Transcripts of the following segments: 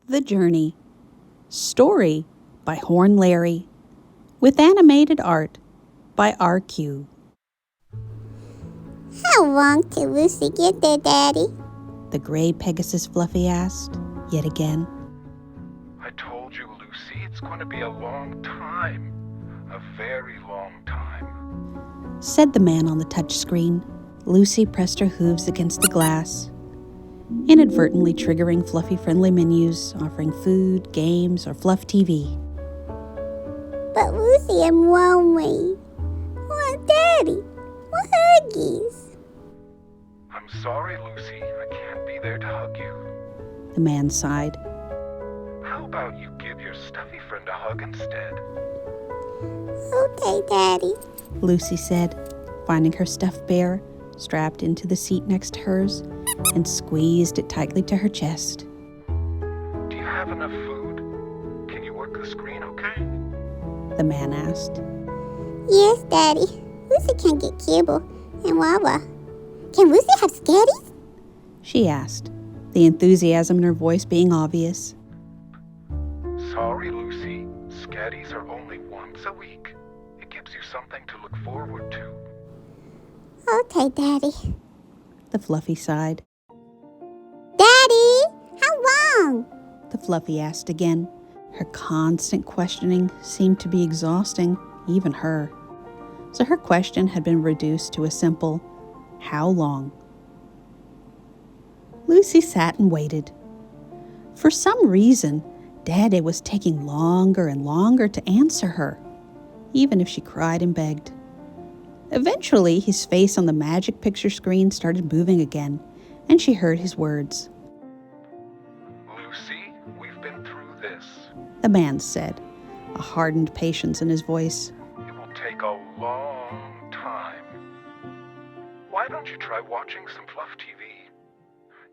The Journey. Story by Hornlarry. With animated art by RQ. How long till Lucy get there, Daddy? The gray Pegasus Fluffy asked, yet again. I told you, Lucy, it's going to be a long time. A very long time, said the man on the touchscreen. Lucy pressed her hooves against the glass, inadvertently triggering Fluffy-friendly menus offering food, games, or Fluff TV. But Lucy, I'm lonely. Want Daddy. Want huggies. I'm sorry, Lucy. I can't be there to hug you. The man sighed. How about you give your stuffy friend a hug instead? Okay, Daddy, Lucy said, finding her stuffed bear strapped into the seat next to hers and squeezed it tightly to her chest. Do you have enough food? Can you work the screen okay? The man asked. Yes, Daddy. Lucy can get kibble and wawa. Can Lucy have sketties? She asked, the enthusiasm in her voice being obvious. Sorry, Lucy. Scatties are only once a week. It gives you something to look forward to. Okay, Daddy. The Fluffy sighed. Daddy, how long? The Fluffy asked again. Her constant questioning seemed to be exhausting even her. So her question had been reduced to a simple, how long? Lucy sat and waited. For some reason, Daddy was taking longer and longer to answer her, even if she cried and begged. Eventually, his face on the magic picture screen started moving again, and she heard his words. Lucy, we've been through this. The man said, a hardened patience in his voice. It will take a long time. Why don't you try watching some Fluff TV?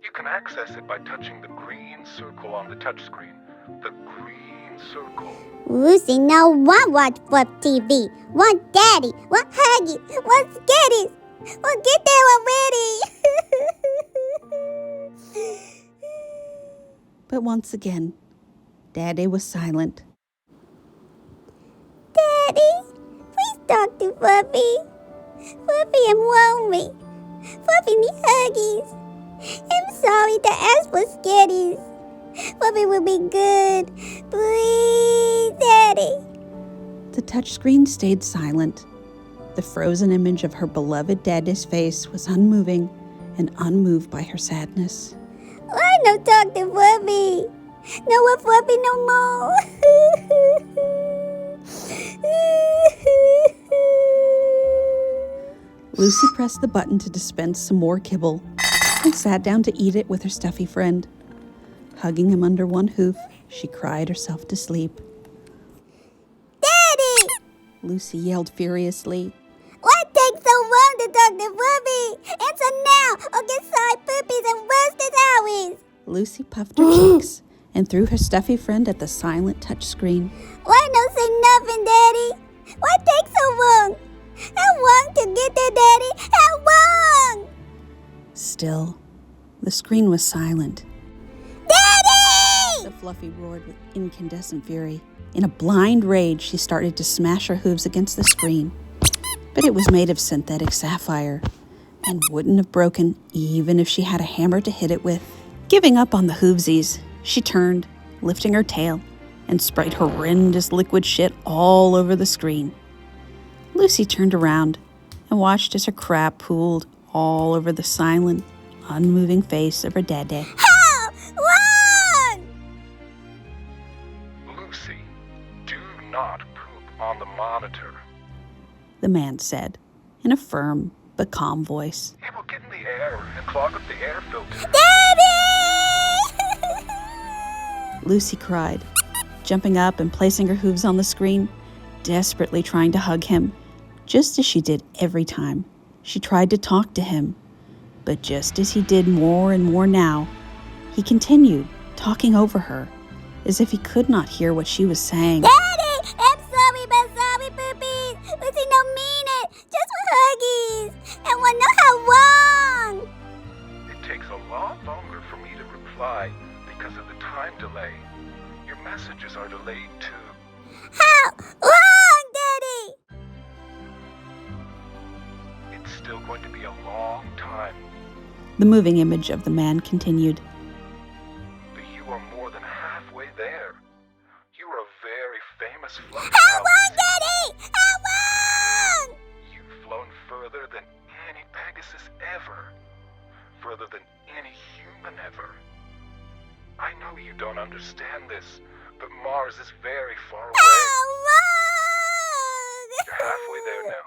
You can access it by touching the green circle on the touchscreen. The green circle. Lucy, no one watch Fluff TV. Want Daddy. Want huggies. Want sketties. Well, get there already. But once again, Daddy was silent. Daddy, please talk to Fluffy. Fluffy, I'm lonely. Fluffy need huggies. I'm sorry to ask for sketties. Fluffy will be good. Please, Daddy. The touchscreen stayed silent. The frozen image of her beloved Daddy's face was unmoving and unmoved by her sadness. Why no talk to Fluffy? No more Fluffy no more. Lucy pressed the button to dispense some more kibble and sat down to eat it with her stuffy friend. Hugging him under one hoof, she cried herself to sleep. Daddy! Lucy yelled furiously. What takes so long to talk to Fluffy? Answer now or get side poopies and roasted hours. Lucy puffed her cheeks and threw her stuffy friend at the silent touchscreen. Why no say nothing, Daddy? What takes so long? How long to get there, Daddy? How long? Still, the screen was silent. Daddy! The Fluffy roared with incandescent fury. In a blind rage, she started to smash her hooves against the screen. But it was made of synthetic sapphire and wouldn't have broken even if she had a hammer to hit it with. Giving up on the hoovesies, she turned, lifting her tail, and sprayed horrendous liquid shit all over the screen. Lucy turned around and watched as her crap pooled all over the silent, unmoving face of her Daddy. How long? Lucy, do not poop on the monitor. The man said, in a firm but calm voice. It will get in the air and clog up the air filter. Daddy! Lucy cried, jumping up and placing her hooves on the screen, desperately trying to hug him, just as she did every time. She tried to talk to him, but just as he did more and more now, he continued, talking over her, as if he could not hear what she was saying. Daddy! I'm sorry, but sorry, poopies. Lucy no mean it. Just for huggies. And wanna know how long? It takes a lot longer for me to reply because of the time delay. Your messages are delayed too. How long, Daddy? It's still going to be a long time. The moving image of the man continued. But you are more than halfway there. You are a very famous fluffy How cow, long, Lucy. Daddy? How long? You've flown further than any Pegasus ever. Further than any human ever. I know you don't understand this, but Mars is very far away. How long? You're halfway there now,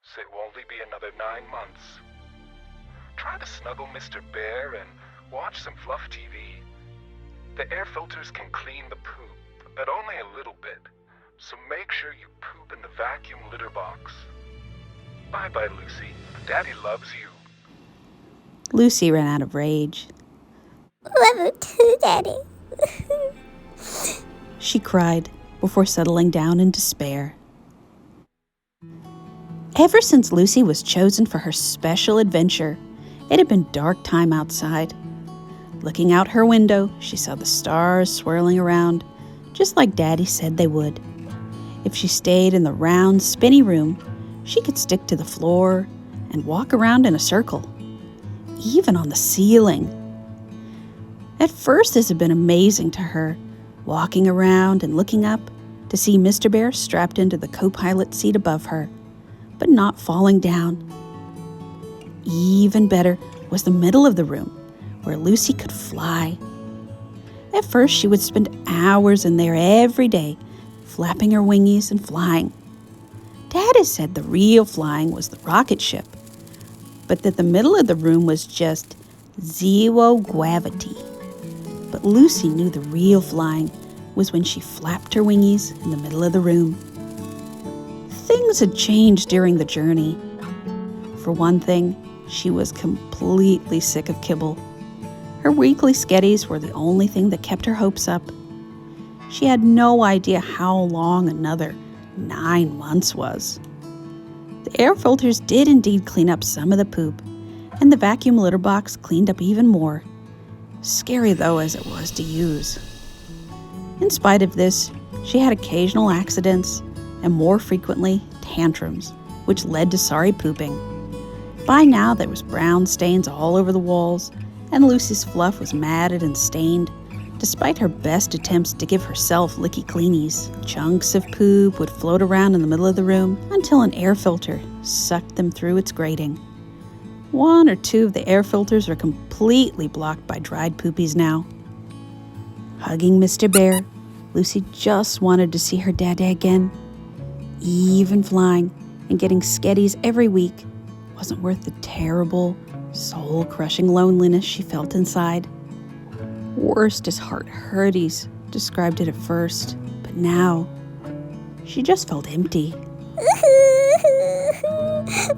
so it will only be another 9 months. Try to snuggle Mr. Bear and watch some fluff TV. The air filters can clean the poop, but only a little bit, so make sure you poop in the vacuum litter box. Bye-bye, Lucy. Daddy loves you. Lucy ran out of rage. Love you too, Daddy. She cried before settling down in despair. Ever since Lucy was chosen for her special adventure, it had been dark time outside. Looking out her window, she saw the stars swirling around, just like Daddy said they would. If she stayed in the round, spinny room, she could stick to the floor and walk around in a circle, even on the ceiling. At first, this had been amazing to her, walking around and looking up to see Mr. Bear strapped into the co-pilot seat above her, but not falling down. Even better was the middle of the room, where Lucy could fly. At first, she would spend hours in there every day, flapping her wingies and flying. Daddy said the real flying was the rocket ship, but that the middle of the room was just zero gravity. But Lucy knew the real flying was when she flapped her wingies in the middle of the room. Things had changed during the journey. For one thing, she was completely sick of kibble. Her weekly sketties were the only thing that kept her hopes up. She had no idea how long another 9 months was. The air filters did indeed clean up some of the poop, and the vacuum litter box cleaned up even more. Scary though as it was to use. In spite of this, she had occasional accidents, and more frequently, tantrums, which led to sorry pooping. By now, there was brown stains all over the walls, and Lucy's fluff was matted and stained, despite her best attempts to give herself licky cleanies. Chunks of poop would float around in the middle of the room until an air filter sucked them through its grating. 1 or 2 of the air filters were completely blocked by dried poopies now. Hugging Mr. Bear, Lucy just wanted to see her dada again. Even flying and getting sketties every week wasn't worth the terrible, soul-crushing loneliness she felt inside. Worst as heart-hurties described it at first, but now she just felt empty.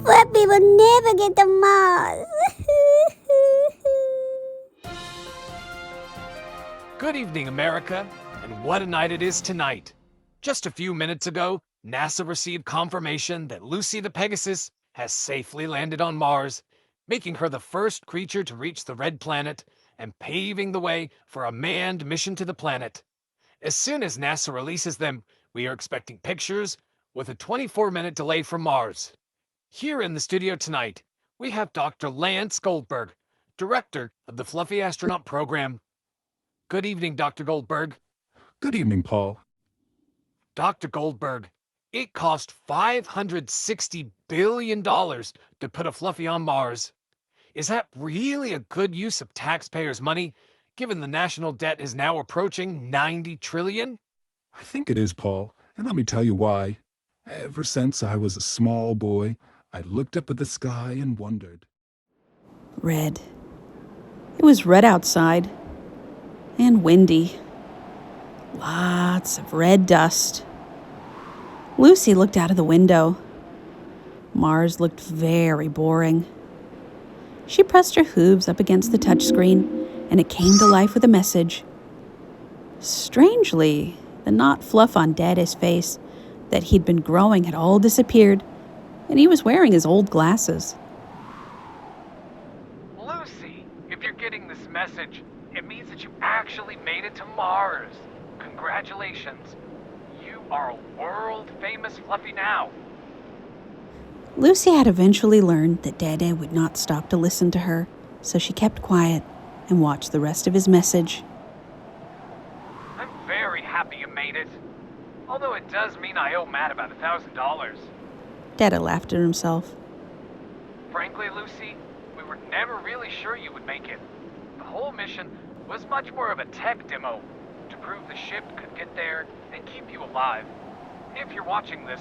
Fluffy will never get to Mars. Good evening, America, and what a night it is tonight. Just a few minutes ago, NASA received confirmation that Lucy the Pegasus has safely landed on Mars, making her the first creature to reach the Red Planet and paving the way for a manned mission to the planet. As soon as NASA releases them, we are expecting pictures with a 24-minute delay from Mars. Here in the studio tonight, we have Dr. Lance Goldberg, director of the Fluffy Astronaut Program. Good evening, Dr. Goldberg. Good evening, Paul. Dr. Goldberg, it cost $560 billion to put a Fluffy on Mars. Is that really a good use of taxpayers' money, given the national debt is now approaching $90 trillion? I think it is, Paul, and let me tell you why. Ever since I was a small boy, I looked up at the sky and wondered. Red. It was red outside. And windy. Lots of red dust. Lucy looked out of the window. Mars looked very boring. She pressed her hooves up against the touchscreen, and it came to life with a message. Strangely, the knot fluff on Daddy's face that he'd been growing had all disappeared, and he was wearing his old glasses. Lucy, if you're getting this message, it means that you actually Mars. Congratulations. You are a world-famous Fluffy now. Lucy had eventually learned that Dada would not stop to listen to her, so she kept quiet and watched the rest of his message. I'm very happy you made it. Although it does mean I owe Matt about $1,000. Dada laughed at himself. Frankly, Lucy, we were never really sure you would make it. The whole mission was much more of a tech demo to prove the ship could get there and keep you alive. If you're watching this,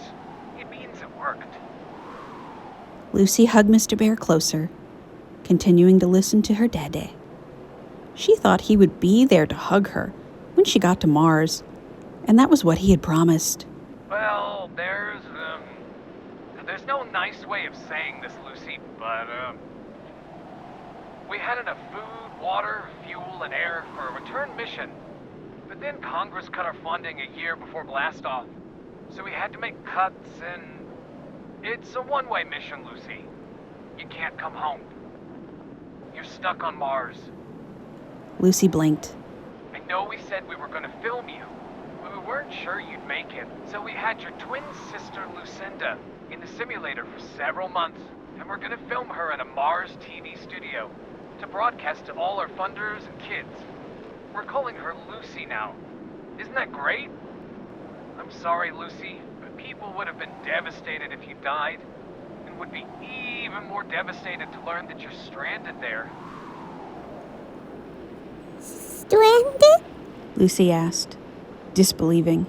it means it worked. Lucy hugged Mr. Bear closer, continuing to listen to her Dada. She thought he would be there to hug her when she got to Mars, and that was what he had promised. Well, there's no nice way of saying this, Lucy, but, we had enough food, water, fuel, and air for a return mission. But then Congress cut our funding a year before blastoff, so we had to make cuts, and it's a one-way mission, Lucy. You can't come home. You're stuck on Mars. Lucy blinked. I know we said we were going to film you, but we weren't sure you'd make it, so we had your twin sister, Lucinda, in the simulator for several months, and we're going to film her in a Mars TV studio to broadcast to all our funders and kids. We're calling her Lucy now. Isn't that great? I'm sorry, Lucy, but people would have been devastated if you died, and would be even more devastated to learn that you're stranded there. Stranded? Lucy asked, disbelieving.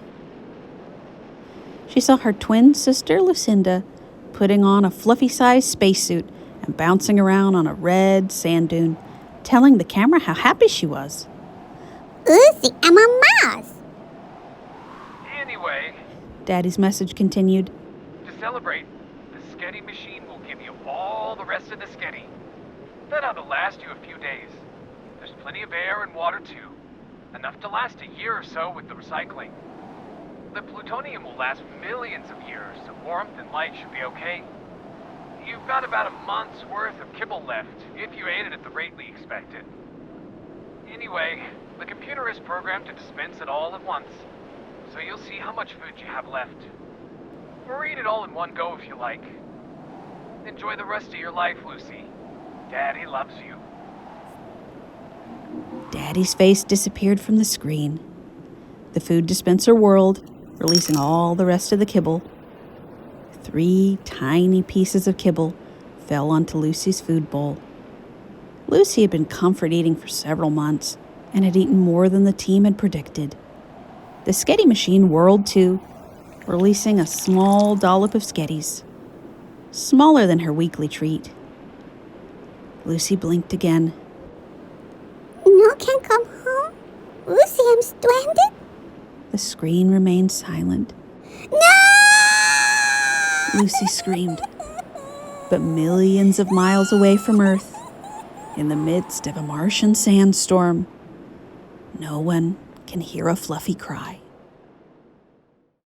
She saw her twin sister, Lucinda, putting on a fluffy-sized spacesuit and bouncing around on a red sand dune, telling the camera how happy she was. Lucy, I'm on Mars. Anyway, Daddy's message continued. to celebrate, the Sketty machine will give you all the rest of the Sketty. That ought to last you a few days. There's plenty of air and water, too. Enough to last a year or so with the recycling. The plutonium will last millions of years, so warmth and light should be okay. You've got about a month's worth of kibble left, if you ate it at the rate we expected. Anyway, the computer is programmed to dispense it all at once, so you'll see how much food you have left. Or eat it all in one go if you like. Enjoy the rest of your life, Lucy. Daddy loves you. Daddy's face disappeared from the screen. The food dispenser whirled, releasing all the rest of the kibble. 3 tiny pieces of kibble fell onto Lucy's food bowl. Lucy had been comfort eating for several months and had eaten more than the team had predicted. The Sketty machine whirled too, releasing a small dollop of Sketties, smaller than her weekly treat. Lucy blinked again. No can come home? Lucy, I'm stranded? The screen remained silent. No! Lucy screamed. But millions of miles away from Earth, in the midst of a Martian sandstorm, no one can hear a Fluffy cry.